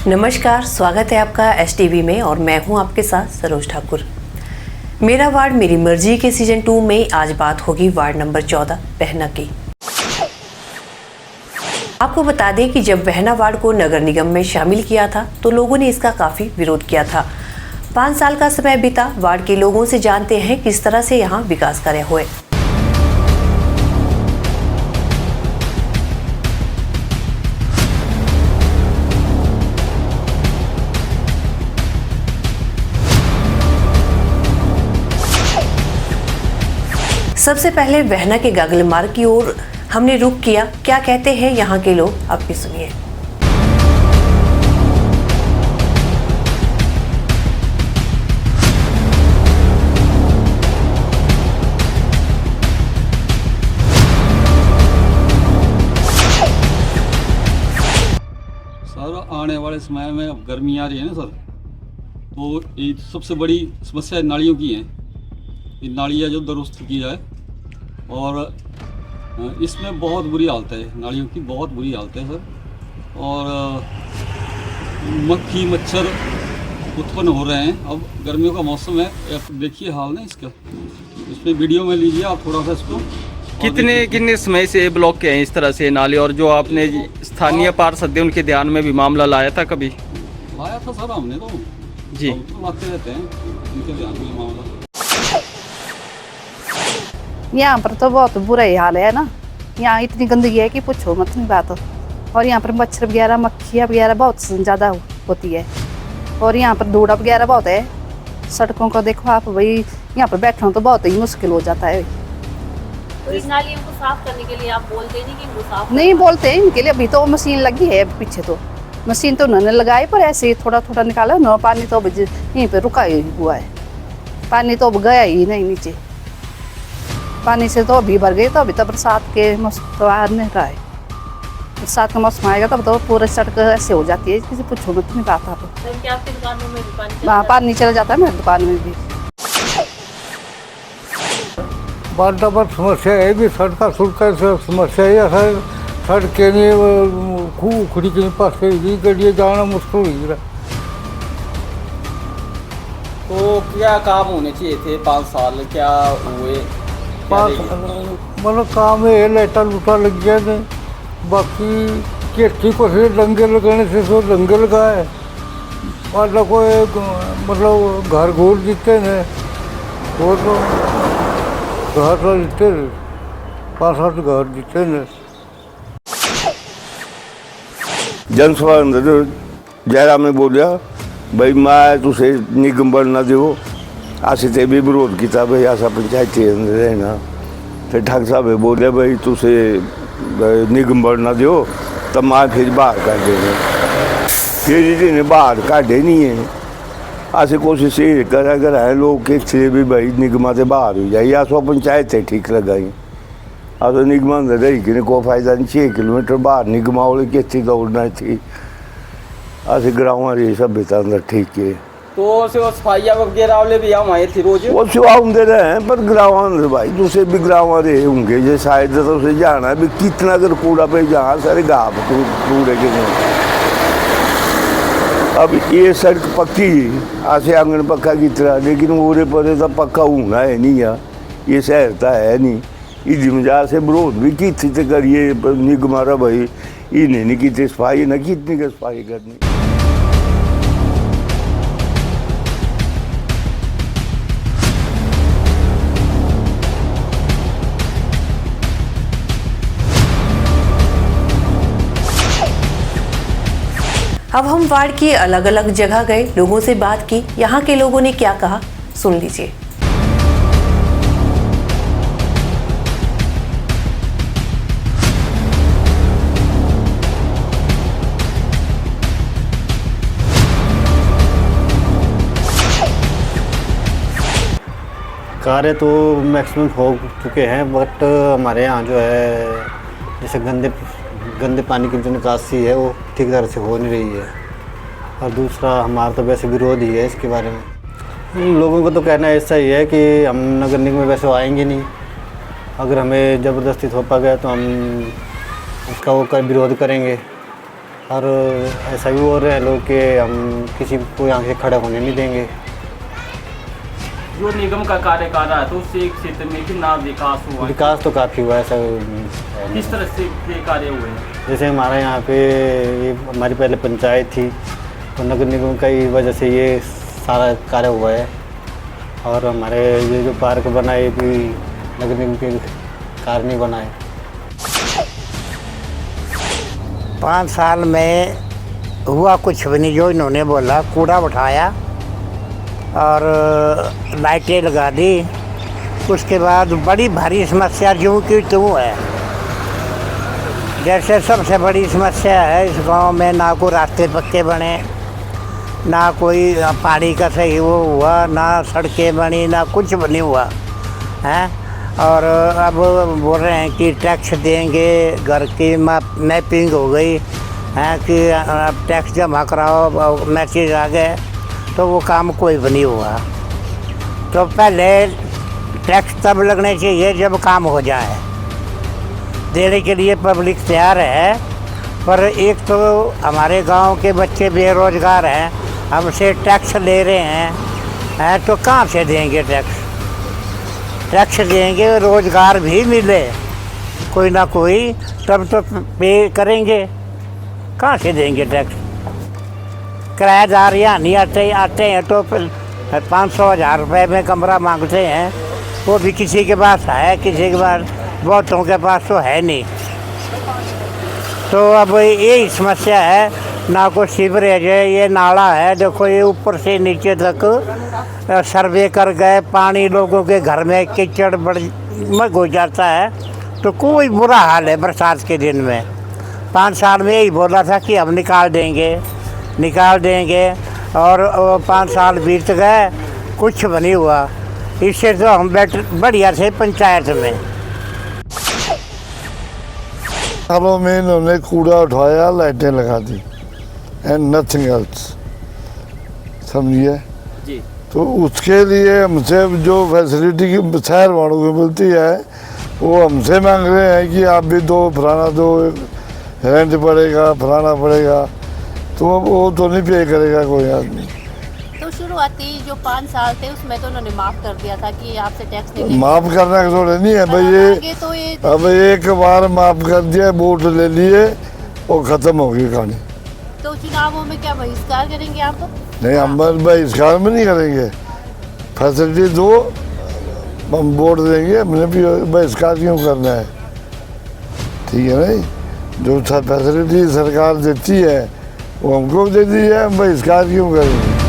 नमस्कार, स्वागत है आपका STV में और मैं हूं आपके साथ सरोज ठाकुर। मेरा वार्ड मेरी मर्जी के सीजन 2 में आज बात होगी वार्ड नंबर 14 बहना की। आपको बता दें कि जब बहना वार्ड को नगर निगम में शामिल किया था तो लोगों ने इसका काफी विरोध किया था। 5 साल का समय बीता, वार्ड के लोगों से जानते हैं किस तरह से यहाँ विकास कार्य हुए। सबसे पहले बहना के गागल मार्ग की ओर हमने रुख किया। क्या कहते हैं यहाँ के लोग, आप भी सुनिए। सर आने वाले समय में अब गर्मी आ रही है ना सर, तो ये सबसे बड़ी समस्या नालियों की है। ये नालियाँ जो दुरुस्त की जाए, और इसमें बहुत बुरी हालत है, नालियों की बहुत बुरी हालत है सर। और मक्खी मच्छर उत्पन्न हो रहे हैं। अब गर्मियों का मौसम है, आप देखिए हाल ना इसका, इसमें वीडियो में लीजिए आप थोड़ा सा इसको। कितने समय से ब्लॉक के हैं इस तरह से नाले, और जो आपने स्थानीय पार्षद उनके ध्यान में भी मामला लाया था कभी? लाया था सर हमने तो जी, तो लाते रहते हैं उनके ध्यान में मामला। यहाँ पर तो बहुत बुरा ही हाल है ना। यहाँ इतनी गंदगी है कि पूछो मत नहीं बात। और यहाँ पर मच्छर वगैरह मक्खियाँ वगैरह बहुत ज़्यादा होती है। और यहाँ पर धूड़ा वगैरह बहुत है। सड़कों को देखो आप, भाई यहाँ पर बैठना तो बहुत ही मुश्किल हो जाता है। तो इस नालियों को साफ करने के लिए आप बोलते नहीं कि वो साफ नहीं बोलते हैं इनके लिए। अभी तो मशीन लगी है पीछे, तो मशीन तो उन्होंने लगाई, पर ऐसे ही थोड़ा थोड़ा निकाला ना। पानी तो यहीं पर रुका ही हुआ है, पानी तो अब गया ही नहीं नीचे। पानी से तो अभी भर गई, तो अभी तो बरसात के मौसम तो आ नहीं रहा है। बरसात का मौसम आएगा तब तो पूरे सड़क ऐसे हो जाती है, किसी पूछो मत नहीं बात आप। क्या आपकी दुकानों में भी पानी वहाँ पानी चला जाता है, मेरी दुकान में भी। बार समस्या है भी, सड़क का समस्या है सर। सड़क के खूब उखड़ी के पास गड्डियाँ जाना मुश्किल हो रहा। तो क्या काम होने चाहिए थे 5 साल, क्या हुए? मतलब काम है, लाइटा लूटा लग गया थे। बाकी खेती को से दंगे लगाने से तो दंगे लगाए, मतलब कोई मतलब घर घोर जीते ने, वो तो घर तो जीते 5-7 घर जीते ने। जनसभा अंदर जयराम ने बोलिया भाई मैं तुसे निगम बनना दो। असी तो भी विरोध किया भाई असा पंचायत अंदर रहना। फिर ठाकुर साहब बोले भाई तुसे निगम बनना दो, तो मैं फिर बाहर कर देने। फिर इन्हें बाहर काटे नहीं है। अस कोशिश ये करा है लोग कि भी भाई निगमा से बाहर हो जाए, या सो पंचायत ठीक लगाई। अब तो निगमा अंदर रही कि कोई फायदा नहीं। 6 किलोमीटर बाहर निगमा वाले कितनी दौड़ना थी। अस ग्राउंड रही सभ्यता अंदर ठीक है। तो सफाइया वगैरह वाले भी आए थे रोज? वो सेवा होंगे रहे, पर ग्राउंड भाई दूसरे भी ग्राउंड रहे होंगे। जो शायद तो उसे जाना है भी कितना अगर कूड़ा पे जहाँ सारे गाँव कूड़े के नहीं। अब ये सड़क पक्की आसे आंगन पक्का की तरह, लेकिन पूरे परे तो पक्का होना है नहीं। ये शहरता है नहीं। इसी वजह से विरोध भी की थी करिए निगमारा भाई इन्हें नहीं की सफाई, न कितनी की सफाई करनी। अब हम वार्ड की अलग अलग जगह गए, लोगों से बात की। यहाँ के लोगों ने क्या कहा, सुन लीजिए। कार्य तो मैक्सिमम हो चुके हैं, बट हमारे यहाँ जो है जैसे गंदे पानी की जो निकासी है वो ठीक तरह से हो नहीं रही है। और दूसरा हमारा तो वैसे विरोध ही है इसके बारे में। लोगों को तो कहना ऐसा ही है कि हम नगर निगम में वैसे आएंगे नहीं। अगर हमें ज़बरदस्ती थोपा गया तो हम उसका वो विरोध करेंगे। और ऐसा भी बोल रहे हैं लोग कि हम किसी को यहाँ से खड़ा होने नहीं देंगे। जो निगम का कार्यकाल है तो उससे एक क्षेत्र में कितना विकास हुआ? विकास तो काफ़ी हुआ है, ऐसा किस तरह से ये कार्य हुए हैं? जैसे हमारे यहाँ पे ये हमारी पहले पंचायत थी, तो नगर निगम की वजह से ये सारा कार्य हुआ है। और हमारे ये जो पार्क बना है ये भी नगर निगम के कार्य नहीं बना है। 5 साल में हुआ कुछ भी नहीं। जो इन्होंने बोला, कूड़ा उठाया और लाइटें लगा दी, उसके बाद बड़ी भारी समस्या यूँ की त्यों है। जैसे सबसे बड़ी समस्या है इस गांव में, ना कोई रास्ते पक्के बने, ना कोई पानी का सही वो हुआ, ना सड़कें बनी, ना कुछ बनी हुआ है। और अब बोल रहे हैं कि टैक्स देंगे, घर की मैपिंग हो गई है कि अब टैक्स जमा कराओ, मैसेज आ गए, तो वो काम कोई भी नहीं हुआ। तो पहले टैक्स तब लगने चाहिए जब काम हो जाए। देने के लिए पब्लिक तैयार है, पर एक तो हमारे गांव के बच्चे बेरोजगार हैं, हमसे टैक्स ले रहे हैं तो कहाँ से देंगे टैक्स? टैक्स देंगे, रोजगार भी मिले कोई ना कोई, तब तो पे करेंगे। कहाँ से देंगे टैक्स? किराएदार यहाँ नहीं आते हैं तो 500-1000 रुपये में कमरा मांगते हैं, वो भी किसी के पास है, किसी के पास, बहुतों के पास तो है नहीं। तो अब यही समस्या है, ना कोई सीवरेज है, ये नाला है, देखो ये ऊपर से नीचे तक सर्वे कर गए, पानी लोगों के घर में कीचड़ मग हो जाता है, तो कोई बुरा हाल है बरसात के दिन में। 5 साल में यही बोला था कि हम निकाल देंगे और 5 साल बीत गए, कुछ भी नहीं हुआ। इससे तो हम बढ़िया थे पंचायत में। सालों में इन्होंने कूड़ा उठाया, लाइटें लगा दी एंड नथिंग एल्स, समझिए जी। तो उसके लिए हमसे जो फैसिलिटी की शहर वालों को मिलती है वो हमसे मांग रहे हैं कि आप भी दो, फलाना दो, रेंट पड़ेगा, फलाना पड़ेगा, तो अब वो तो नहीं पे करेगा कोई आदमी। तो शुरुआती जो 5 साल थे उसमें तो उन्होंने माफ कर दिया था कि आपसे टैक्स नहीं माफ़ करना थोड़े नहीं है भाई, ये तो ये अब एक बार माफ़ कर दिया, वोट ले लिए और ख़त्म हो गई कहानी। तो चुनावों में क्या बहिष्कार करेंगे आप? नहीं, हम बहिष्कार में नहीं करेंगे, फैसिलिटी दो, हम वोट देंगे, हमने भी बहिष्कार क्यों करना है? ठीक है नहीं, जो फैसिलिटी सरकार देती है वो हमको दे दी है, हम बहिष्कार क्यों करेंगे?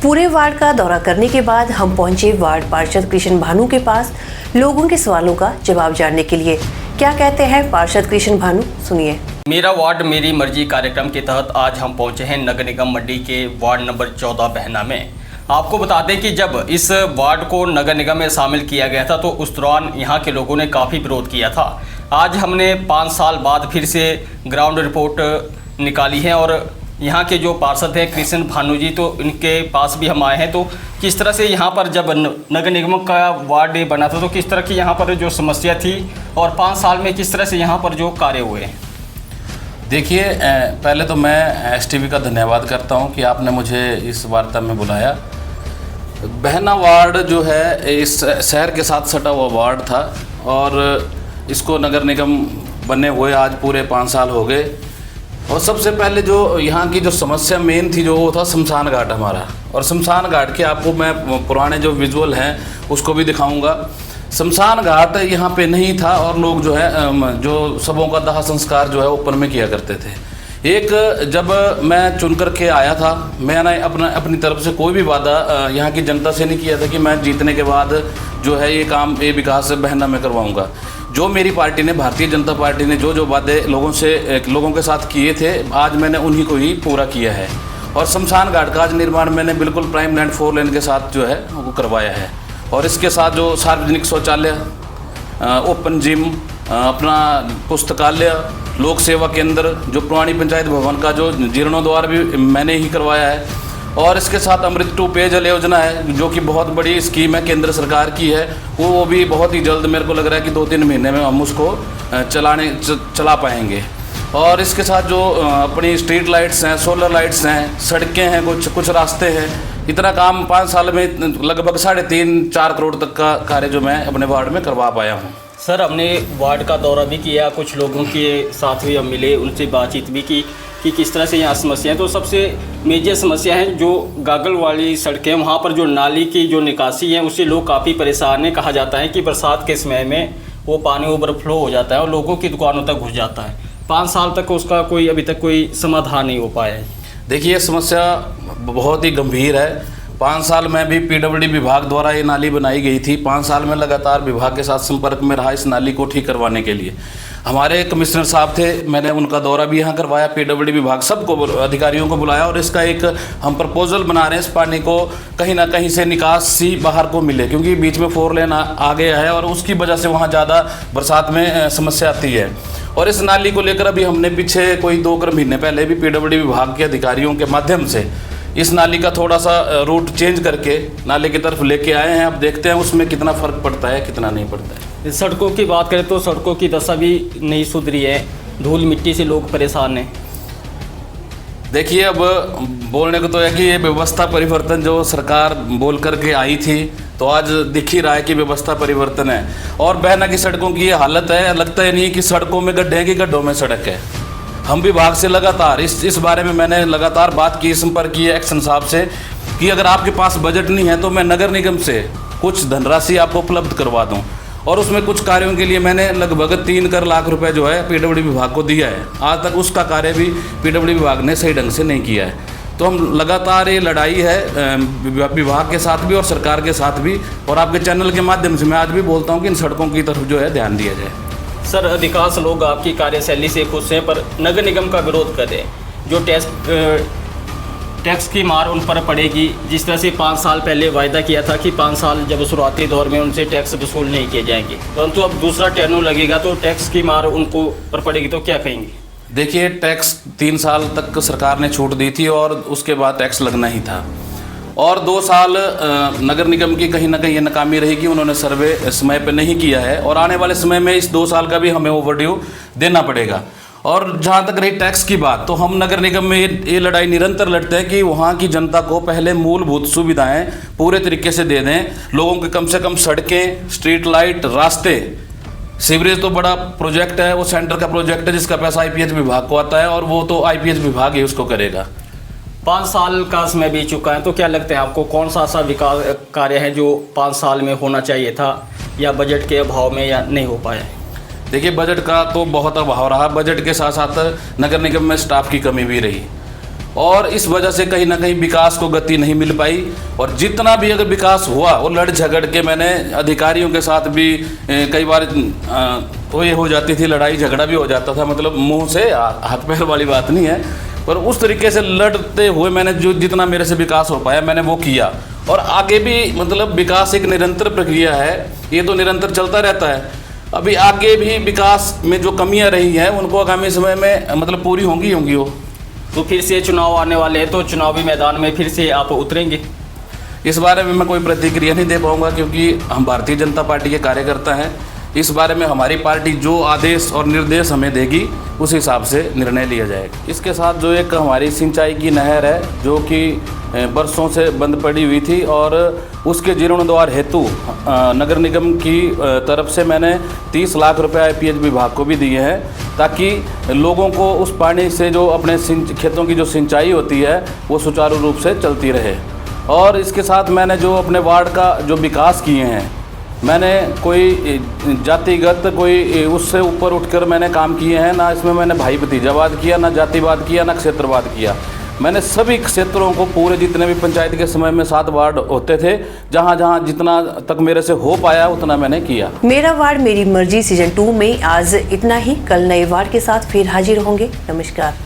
पूरे वार्ड का दौरा करने के बाद हम पहुंचे वार्ड पार्षद कृष्ण भानु के पास लोगों के सवालों का जवाब जानने के लिए। क्या कहते हैं पार्षद कृष्ण भानु, सुनिए। मेरा वार्ड मेरी मर्जी कार्यक्रम के तहत आज हम पहुंचे हैं नगर निगम मंडी के वार्ड नंबर 14 बहना में। आपको बता दें कि जब इस वार्ड को नगर निगम में शामिल किया गया था तो उस दौरान यहाँ के लोगों ने काफ़ी विरोध किया था। आज हमने 5 साल बाद फिर से ग्राउंड रिपोर्ट निकाली है और यहाँ के जो पार्षद हैं कृष्ण भानु जी, तो इनके पास भी हम आए हैं। तो किस तरह से यहाँ पर जब नगर निगम का वार्ड बना था तो किस तरह की यहाँ पर जो समस्या थी और 5 साल में किस तरह से यहाँ पर जो कार्य हुए? देखिए, पहले तो मैं एसटीवी का धन्यवाद करता हूँ कि आपने मुझे इस वार्ता में बुलाया। बहना वार्ड जो है इस शहर के साथ सटा हुआ वार्ड था और इसको नगर निगम बने हुए आज पूरे 5 साल हो गए। और सबसे पहले जो यहाँ की जो समस्या मेन थी जो वो था शमशान घाट हमारा, और शमशान घाट के आपको मैं पुराने जो विजुअल हैं उसको भी दिखाऊंगा। शमशान घाट यहाँ पे नहीं था और लोग जो है जो सबों का दाह संस्कार जो है ऊपर में किया करते थे। एक जब मैं चुन कर के आया था, मैंने अपनी तरफ से कोई भी वादा यहाँ की जनता से नहीं किया था कि मैं जीतने के बाद जो है ये विकास बहना में करवाऊँगा। जो मेरी पार्टी ने, भारतीय जनता पार्टी ने जो वादे लोगों के साथ किए थे, आज मैंने उन्हीं को ही पूरा किया है। और शमशान घाट का आज निर्माण मैंने बिल्कुल प्राइम लैंड 4 लेन के साथ जो है वो करवाया है। और इसके साथ जो सार्वजनिक शौचालय, ओपन जिम, अपना पुस्तकालय लोक सेवा केंद्र, जो पुरानी पंचायत भवन का जो जीर्णोद्वार भी मैंने ही करवाया है। और इसके साथ अमृत 2 पेयजल योजना है, जो कि बहुत बड़ी स्कीम है, केंद्र सरकार की है। वो भी बहुत ही जल्द, मेरे को लग रहा है कि 2-3 महीने में हम उसको चला पाएंगे। और इसके साथ जो अपनी स्ट्रीट लाइट्स हैं, सोलर लाइट्स हैं, सड़कें हैं, कुछ रास्ते हैं, इतना काम 5 साल में लगभग 3.5-4 करोड़ तक का कार्य जो मैं अपने वार्ड में करवा पाया हूँ। सर, हमने वार्ड का दौरा भी किया, कुछ लोगों के साथ भी हम मिले, उनसे बातचीत भी की कि किस तरह से यहाँ समस्याएं। तो सबसे मेजर समस्या है जो गागल वाली सड़कें, वहाँ पर जो नाली की जो निकासी है उससे लोग काफ़ी परेशान हैं। कहा जाता है कि बरसात के समय में वो पानी ओवरफ्लो हो जाता है और लोगों की दुकानों तक घुस जाता है। 5 साल तक उसका अभी तक कोई समाधान नहीं हो पाया है। देखिए, ये समस्या बहुत ही गंभीर है। 5 साल में भी पीडब्ल्यूडी विभाग द्वारा ये नाली बनाई गई थी। 5 साल में लगातार विभाग के साथ संपर्क में रहा इस नाली को ठीक करवाने के लिए। हमारे कमिश्नर साहब थे, मैंने उनका दौरा भी यहाँ करवाया, पीडब्ल्यूडी विभाग सबको अधिकारियों को बुलाया और इसका एक हम प्रपोजल बना रहे हैं। इस पानी को कहीं ना कहीं से निकासी बाहर को मिले, क्योंकि बीच में 4 लेन आ गया है और उसकी वजह से वहाँ ज़्यादा बरसात में समस्या आती है। और इस नाली को लेकर अभी हमने पीछे कोई 2 महीने पहले भी पीडब्ल्यूडी विभाग के अधिकारियों के माध्यम से इस नाली का थोड़ा सा रूट चेंज करके नाले की तरफ लेके आए हैं। अब देखते हैं उसमें कितना फ़र्क पड़ता है, कितना नहीं पड़ता है। सड़कों की बात करें तो सड़कों की दशा भी नहीं सुधरी है, धूल मिट्टी से लोग परेशान हैं। देखिए, अब बोलने को तो है कि ये व्यवस्था परिवर्तन जो सरकार बोल करके आई थी, तो आज दिख ही रहा है कि व्यवस्था परिवर्तन है। और बहना की सड़कों की ये हालत है, लगता ही नहीं कि सड़कों में गड्ढे हैं कि गड्ढों में सड़क है। हम विभाग से लगातार इस बारे में मैंने लगातार बात की, संपर्क किए एक्शन साहब से कि अगर आपके पास बजट नहीं है तो मैं नगर निगम से कुछ धनराशि आपको उपलब्ध करवा दूं। और उसमें कुछ कार्यों के लिए मैंने लगभग 3 लाख रुपए जो है पीडब्ल्यूडी विभाग को दिया है। आज तक उसका कार्य भी पीडब्ल्यूडी विभाग ने सही ढंग से नहीं किया है। तो हम लगातार ये लड़ाई है विभाग के साथ भी और सरकार के साथ भी, और आपके चैनल के माध्यम से मैं आज भी बोलता हूँ कि इन सड़कों की तरफ जो है ध्यान दिया जाए। सर, अधिकांश लोग आपकी कार्यशैली से खुश हैं, पर नगर निगम का विरोध कर रहे हैं। जो टैक्स की मार उन पर पड़ेगी, जिस तरह से 5 साल पहले वायदा किया था कि 5 साल जब शुरुआती दौर में उनसे टैक्स वसूल नहीं किए जाएंगे, परंतु अब दूसरा टर्न लगेगा तो टैक्स की मार उनको पर पड़ेगी, तो क्या कहेंगे? देखिए, टैक्स 3 साल तक सरकार ने छूट दी थी और उसके बाद टैक्स लगना ही था। और 2 साल नगर निगम की कहीं ना कहीं ये नाकामी रही कि उन्होंने सर्वे समय पे नहीं किया है, और आने वाले समय में इस 2 साल का भी हमें ओवरड्यू देना पड़ेगा। और जहाँ तक रही टैक्स की बात, तो हम नगर निगम में ये लड़ाई निरंतर लड़ते हैं कि वहाँ की जनता को पहले मूलभूत सुविधाएं पूरे तरीके से दे दें। लोगों के कम से कम सड़कें, स्ट्रीट लाइट, रास्ते, सीवरेज तो बड़ा प्रोजेक्ट है, वो सेंटर का प्रोजेक्ट है जिसका पैसा IPH विभाग को आता है, और वो तो IPH विभाग ही उसको करेगा। 5 साल का समय बीत चुका है, तो क्या लगता है आपको कौन सा ऐसा विकास कार्य है जो 5 साल में होना चाहिए था, या बजट के अभाव में या नहीं हो पाया? देखिए, बजट का तो बहुत अभाव रहा। बजट के साथ साथ नगर निगम में स्टाफ की कमी भी रही, और इस वजह से कहीं ना कहीं विकास को गति नहीं मिल पाई। और जितना भी अगर विकास हुआ वो लड़ झगड़ के, मैंने अधिकारियों के साथ भी कई बार तो ये हो जाती थी, लड़ाई झगड़ा भी हो जाता था, मतलब मुंह से हाथ पैर वाली बात नहीं है, पर उस तरीके से लड़ते हुए मैंने जो जितना मेरे से विकास हो पाया मैंने वो किया। और आगे भी मतलब विकास एक निरंतर प्रक्रिया है, ये तो निरंतर चलता रहता है। अभी आगे भी विकास में जो कमियां रही हैं उनको आगामी समय में मतलब पूरी होंगी वो। तो फिर से चुनाव आने वाले हैं, तो चुनावी मैदान में फिर से आप उतरेंगे? इस बारे में मैं कोई प्रतिक्रिया नहीं दे पाऊंगा, क्योंकि हम भारतीय जनता पार्टी के कार्यकर्ता हैं। इस बारे में हमारी पार्टी जो आदेश और निर्देश हमें देगी उस हिसाब से निर्णय लिया जाएगा। इसके साथ जो एक हमारी सिंचाई की नहर है जो कि बरसों से बंद पड़ी हुई थी, और उसके जीर्णोद्वार हेतु नगर निगम की तरफ से मैंने 30 लाख रुपए IPH विभाग को भी दिए हैं, ताकि लोगों को उस पानी से जो अपने खेतों की जो सिंचाई होती है वो सुचारू रूप से चलती रहे। और इसके साथ मैंने जो अपने वार्ड का जो विकास किए हैं, मैंने कोई जातिगत कोई उससे ऊपर उठकर मैंने काम किए हैं, ना इसमें मैंने भाई भतीजावाद किया, ना जातिवाद किया, ना क्षेत्रवाद किया। मैंने सभी क्षेत्रों को, पूरे जितने भी पंचायत के समय में 7 वार्ड होते थे, जहाँ जहाँ जितना तक मेरे से हो पाया उतना मैंने किया। मेरा वार्ड मेरी मर्जी सीजन 2 में आज इतना ही। कल नए वार्ड के साथ फिर हाजिर होंगे। नमस्कार।